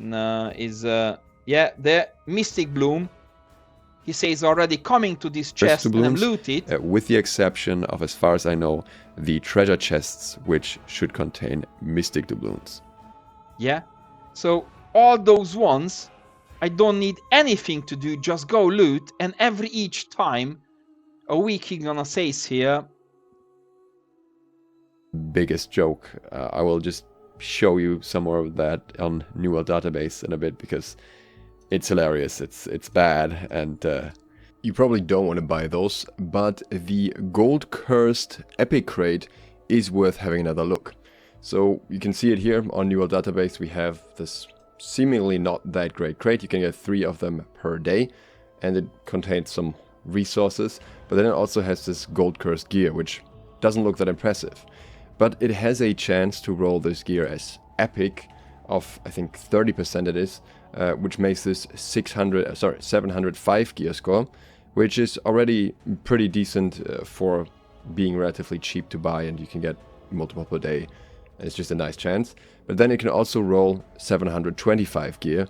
Yeah, the Mystic Bloom. He says already coming to this chest and loot it. With the exception of, as far as I know, the treasure chests, which should contain Mystic Doubloons. Yeah, so all those ones, I don't need anything to do, just go loot, and each time, a week he gonna say here. Biggest joke. I will just show you some more of that on New World Database in a bit because it's hilarious. It's bad, and you probably don't want to buy those. But the gold cursed epic crate is worth having another look. So you can see it here on New World Database. We have this seemingly not that great crate. You can get 3 of them per day, and it contains some resources. But then it also has this gold cursed gear, which doesn't look that impressive. But it has a chance to roll this gear as epic of, I think, 30% it is, which makes this 705 gear score, which is already pretty decent for being relatively cheap to buy, and you can get multiple per day. It's just a nice chance. But then it can also roll 725 gear,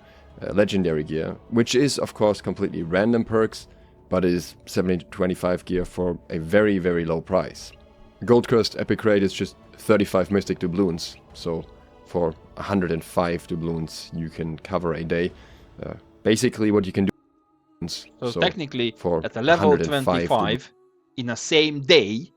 legendary gear, which is of course completely random perks, but is 70-25 gear for a very, very low price. Gold Cursed Epic Raid is just 35 Mystic Doubloons, so for 105 doubloons you can cover a day. Basically what you can do... So technically, for at a level 105 25, in a same day,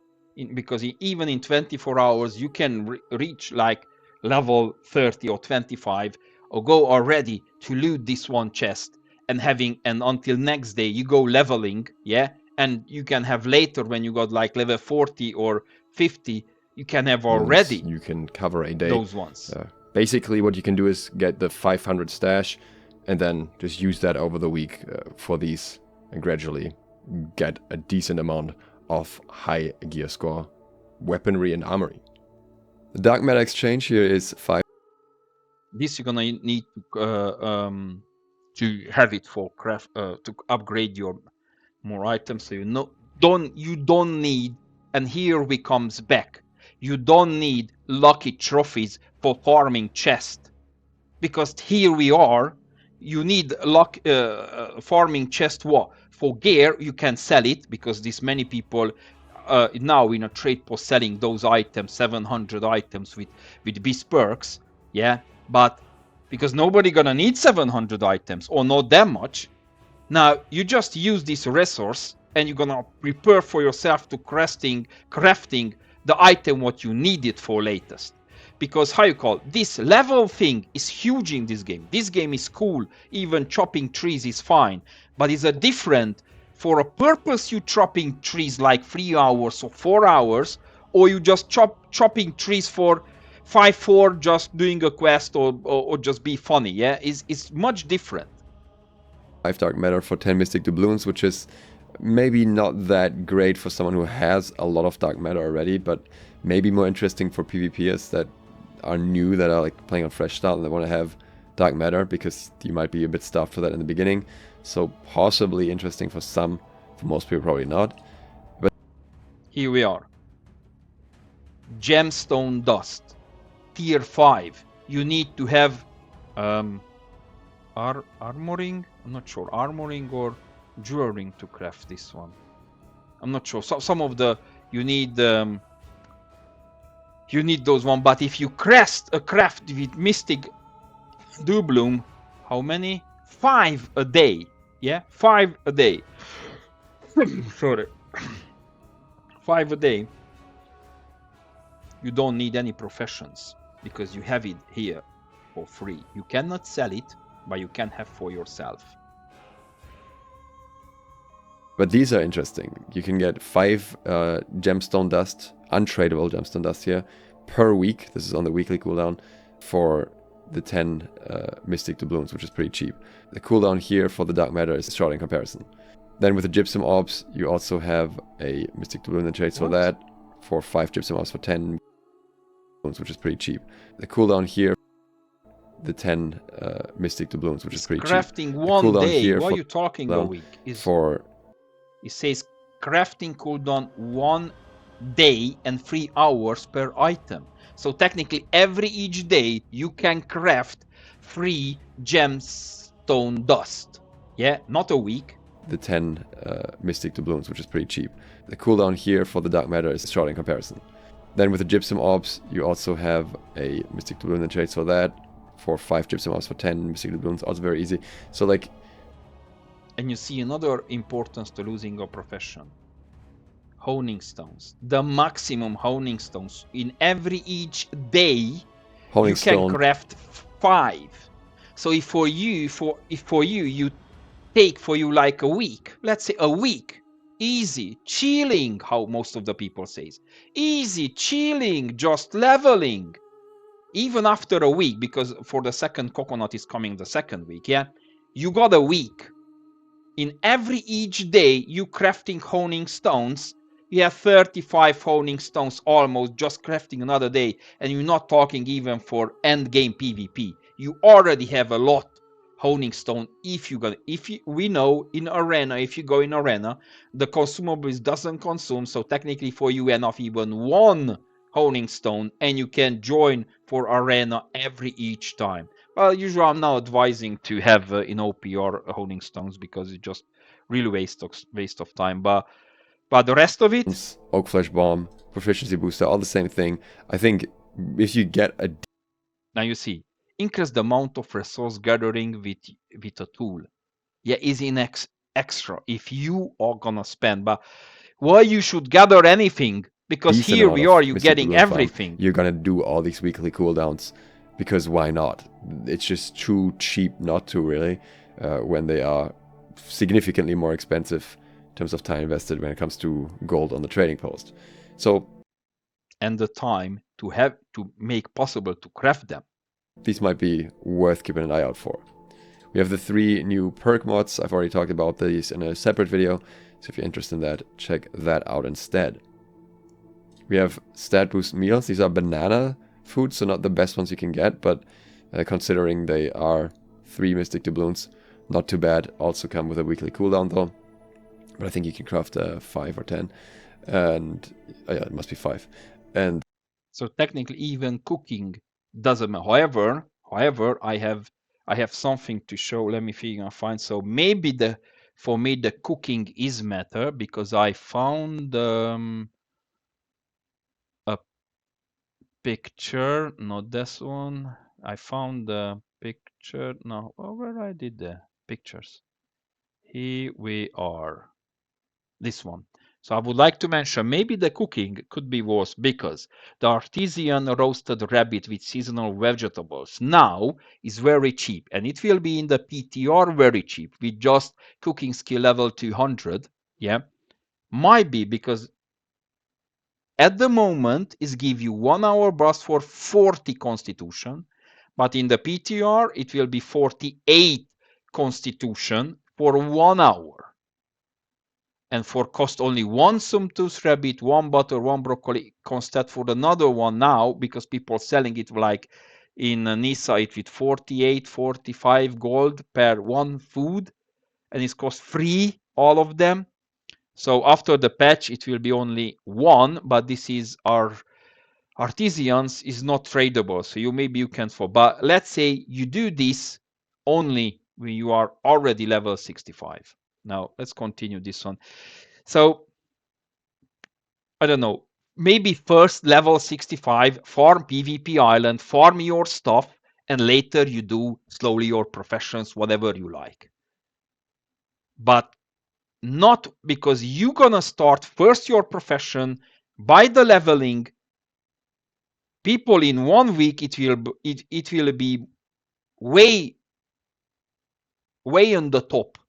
because even in 24 hours, you can reach like level 30 or 25, or go already to loot this one chest, and until next day you go leveling, yeah, and you can have later when you got like level 40 or 50, you can have already you can cover a day. Those ones. Basically what you can do is get the 500 stash and then just use that over the week for these, and gradually get a decent amount of high gear score weaponry and armory. The dark matter exchange here is 5. This you're gonna need to have it for craft to upgrade your more items. So you don't need, and here we comes back. You don't need lucky trophies for farming chest, because here we are. You need luck farming chest for gear. You can sell it because this many people now in a trade post selling those items, 700 items with these perks, yeah. But because nobody gonna need 700 items or not that much, now you just use this resource and you're gonna prepare for yourself to crafting the item what you need it for latest. Because how you call this level thing is huge in this game. This game is cool. Even chopping trees is fine, but it's a different for a purpose. You chopping trees like 3 hours or 4 hours, or you just chopping trees for 5-4 just doing a quest or just be funny. Yeah, it's much different. 5 dark matter for 10 mystic doubloons, which is maybe not that great for someone who has a lot of dark matter already, but maybe more interesting for PvPers that are new, that are like playing on fresh start and they want to have dark matter, because you might be a bit stuffed for that in the beginning. So possibly interesting for some, for most people probably not. But here we are. Gemstone dust, tier 5. You need to have armoring. I'm not sure, armoring or jewelry to craft this one. I'm not sure. So some of the you need those one, but if you craft with mystic doubloon, how many? 5 a day. Yeah, 5 a day. Sorry. 5 a day. You don't need any professions because you have it here for free. You cannot sell it, but you can have for yourself. But these are interesting. You can get 5 gemstone dust, untradeable gemstone dust here, per week. This is on the weekly cooldown for the 10 mystic doubloons, which is pretty cheap. The cooldown here for the dark matter is short in comparison. Then with the gypsum orbs, you also have a mystic doubloon that trades for that, for 5 gypsum orbs for 10 doubloons, which is pretty cheap. The cooldown here, the 10 mystic doubloons, which is pretty cheap. Crafting one day. What are you talking a week? It says crafting cooldown 1 day and 3 hours per item. So technically each day you can craft 3 gemstone dust. Yeah, not a week. The 10 mystic doubloons, which is pretty cheap. The cooldown here for the dark matter is short in comparison. Then with the gypsum orbs, you also have a mystic doubloon that trades for that, for 5 gypsum orbs for 10 mystic doubloons, also very easy. So like... And you see another importance to losing a profession. Honing stones. The maximum honing stones. In each day, you can craft 5. So if for you take for you like a week, let's say a week, easy, chilling, how most of the people says. Easy, chilling, just leveling. Even after a week, because for the second coconut is coming the second week, yeah? You got a week. In each day, you crafting honing stones, you have 35 honing stones almost just crafting another day, and you're not talking even for end game PvP. You already have a lot honing stone. We know in arena, if you go in arena, the consumables doesn't consume, so technically for you enough even 1 honing stone, and you can join for arena each time. Well, usually I'm now advising to have in OPR holding stones because it's just really waste of time. But the rest of it, Oak Flesh Bomb, Proficiency Booster, all the same thing. I think if you get a... Now you see, increase the amount of resource gathering with a tool. Yeah, is in extra if you are gonna spend. But why you should gather anything? Because here we are, you getting everything. You're gonna do all these weekly cooldowns because why not? It's just too cheap not to, really, when they are significantly more expensive in terms of time invested when it comes to gold on the trading post. So, and the time to have to make possible to craft them. These might be worth keeping an eye out for. We have the 3 new perk mods. I've already talked about these in a separate video, so if you're interested in that, check that out instead. We have stat boost meals. These are banana foods, so not the best ones you can get, but considering they are 3 Mystic Doubloons, not too bad. Also come with a weekly cooldown though, but I think you can craft 5 or 10, and yeah, it must be 5. And so technically, even cooking doesn't matter. However, I have something to show. Let me see if I can find. So maybe for me the cooking is matter because I found a picture, not this one. I found the picture. No, where I did the pictures. Here we are. This one. So I would like to mention maybe the cooking could be worse because the artisan roasted rabbit with seasonal vegetables now is very cheap, and it will be in the PTR very cheap with just cooking skill level 200. Yeah, might be because at the moment is give you 1 hour burst for 40 constitution, but in the PTR it will be 48 constitution for 1 hour. And for cost only 1 sumptuous rabbit, 1 butter, 1 broccoli, constat for another one now because people selling it like in Nisa it with 48, 45 gold per 1 food, and it's cost free all of them. So after the patch it will be only 1, but this is our artisans is not tradable, so maybe you can for. But let's say you do this only when you are already level 65. Now let's continue this one. So I don't know, maybe first level 65, farm PvP island, farm your stuff, and later you do slowly your professions, whatever you like. But not because you're gonna start first your profession by the leveling. People in 1 week it will be way on the top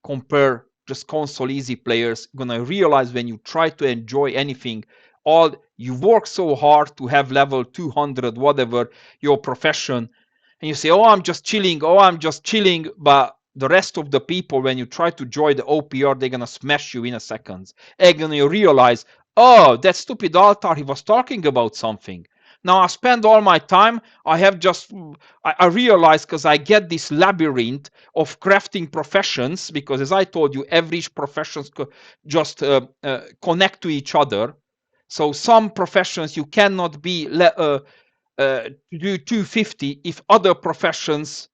compare just console easy players gonna realize when you try to enjoy anything, all you work so hard to have level 200 whatever your profession, and you say, oh, I'm just chilling, but the rest of the people, when you try to join the OPR, they're gonna smash you in a second, and then you realize, oh, that stupid altar, he was talking about something. Now I spend all my time. I realize because I get this labyrinth of crafting professions because, as I told you, every professions just connect to each other. So some professions you cannot be do 250 if other professions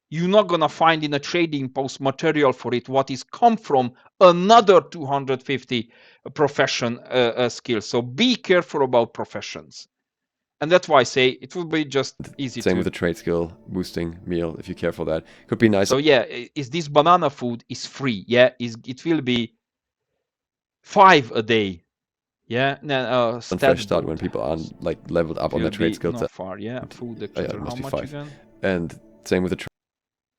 you're not gonna find in a trading post material for it what is come from another 250 profession skill. So be careful about professions. And that's why I say it will be just easy. Same with the trade skill boosting meal, if you care for that. Could be nice. So yeah, is this banana food is free? Yeah, it will be 5 a day. Yeah, on fresh start when people aren't like leveled up on the trade skill. Not far. Yeah, food. It must be 5. Again? And same with the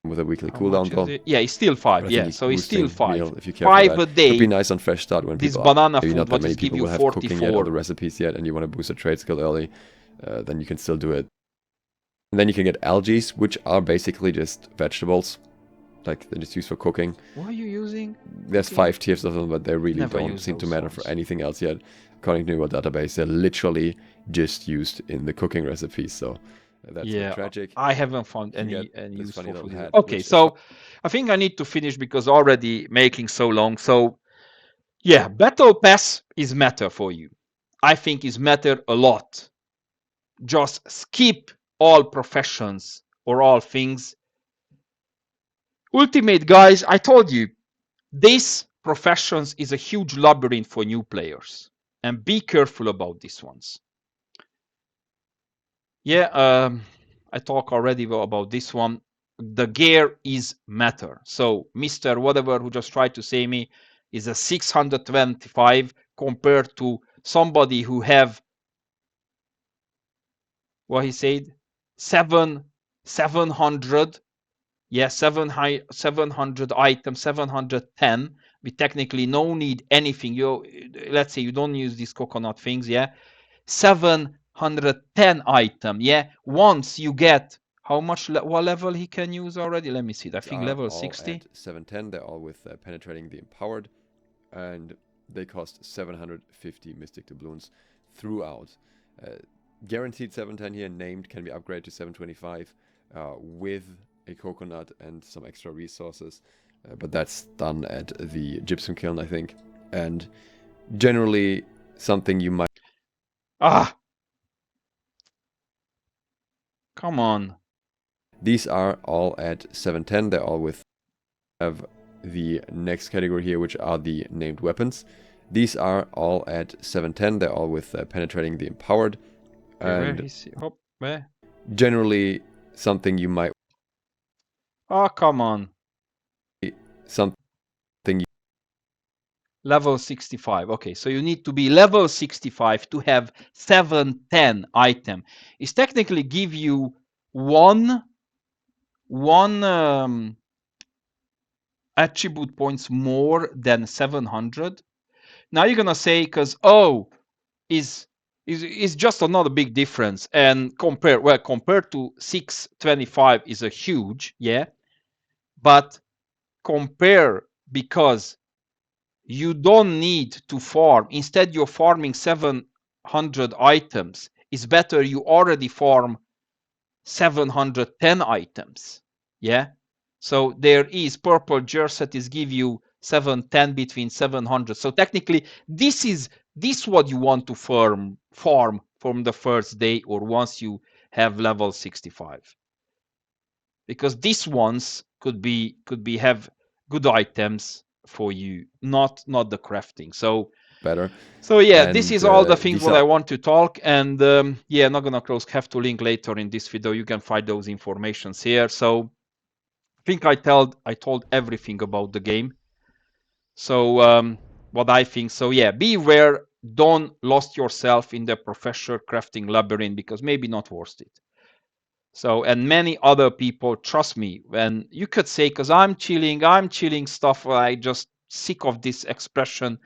with a weekly cooldown though. Yeah, it's still 5. Yeah, so it's still 5. Meal, if you care 5 for that. a day. Could be nice on fresh start when this people banana maybe food, not that many people will have 44. cooking yet or the recipes yet, and you want to boost a trade skill early. Then you can still do it. And then you can get algae, which are basically just vegetables. Like, they're just used for cooking. What are you using? There's 5 tiers of them, but they really don't seem to matter for anything else yet. According to our database, they're literally just used in the cooking recipes, so that's tragic. I haven't found any useful food. Okay, so I think I need to finish because already making so long. So, yeah, Battle Pass is matter for you. I think is matter a lot. Just skip all professions or all things. Ultimate, guys, I told you, this professions is a huge labyrinth for new players, and be careful about these ones. Yeah, I talk already about this one. The gear is matter. So Mr. Whatever who just tried to say me is a 625 compared to somebody who have what he said 700. Yeah, 700 items, 710. We technically no need anything. Let's say you don't use these coconut things. Yeah, 710 item. Yeah, once you get how much what level he can use already? Let me see. I think level 60. At 710. They're all with penetrating the empowered, and they cost 750 mystic doubloons throughout. Guaranteed 710 here, named, can be upgraded to 725 with a coconut and some extra resources, but that's done at the gypsum kiln, I think. And generally something you might come on. These are all at 710. They're all with have the next category here, which are the named weapons. These are all at 710. They're all with penetrating the empowered, and where? Generally something you might. Oh, come on. Something. Level 65. Okay, so you need to be level 65 to have 710 item. It's technically give you one attribute points more than 700. Now you're gonna say, because is just another big difference, and compared to 625 is a huge, yeah, but compare because you don't need to farm. Instead, you're farming 700 items. It's better you already farm 710 items. Yeah. So there is purple jerset is give you 710 between 700. So technically, this what you want to farm from the first day or once you have level 65. Because these ones could be have good items for you, not the crafting. So better. So yeah, this is all the things what I want to talk, and yeah, not gonna close. Have to link later in this video. You can find those informations here. So I think I told everything about the game. So what I think. So yeah, beware. Don't lost yourself in the professor crafting labyrinth because maybe not worth it. So, and many other people, trust me, when you could say, because I'm chilling stuff, I just sick of this expression,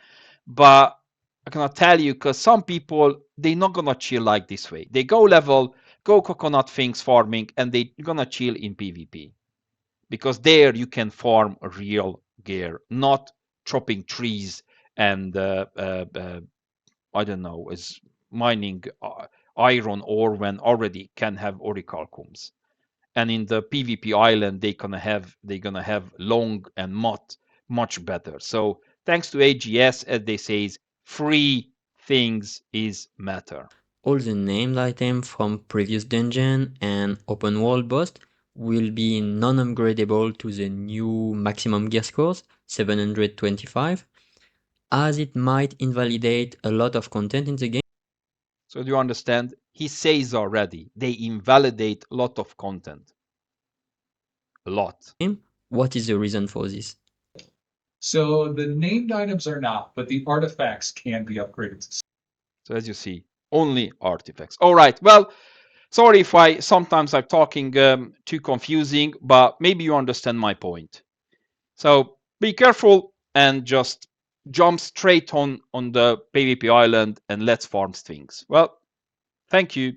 but I cannot tell you, because some people, they're not gonna chill like this way. They go level, go coconut things farming, and they're gonna chill in PvP. Because there you can farm real gear, not chopping trees and I don't know, is mining iron ore when already can have orichalcums. And in the PvP island, they're gonna have long and much better. So thanks to AGS, as they say, free things is matter. All the named items from previous dungeon and open world boss will be non-upgradable to the new maximum gear scores, 725, as it might invalidate a lot of content in the game. So do you understand? He says already, they invalidate a lot of content. A lot. What is the reason for this? So the named items are not, but the artifacts can be upgraded. So as you see, only artifacts. All right. Well, sorry if sometimes I'm talking too confusing, but maybe you understand my point. So be careful and just jump straight on the PvP island and let's farm things. Well, thank you.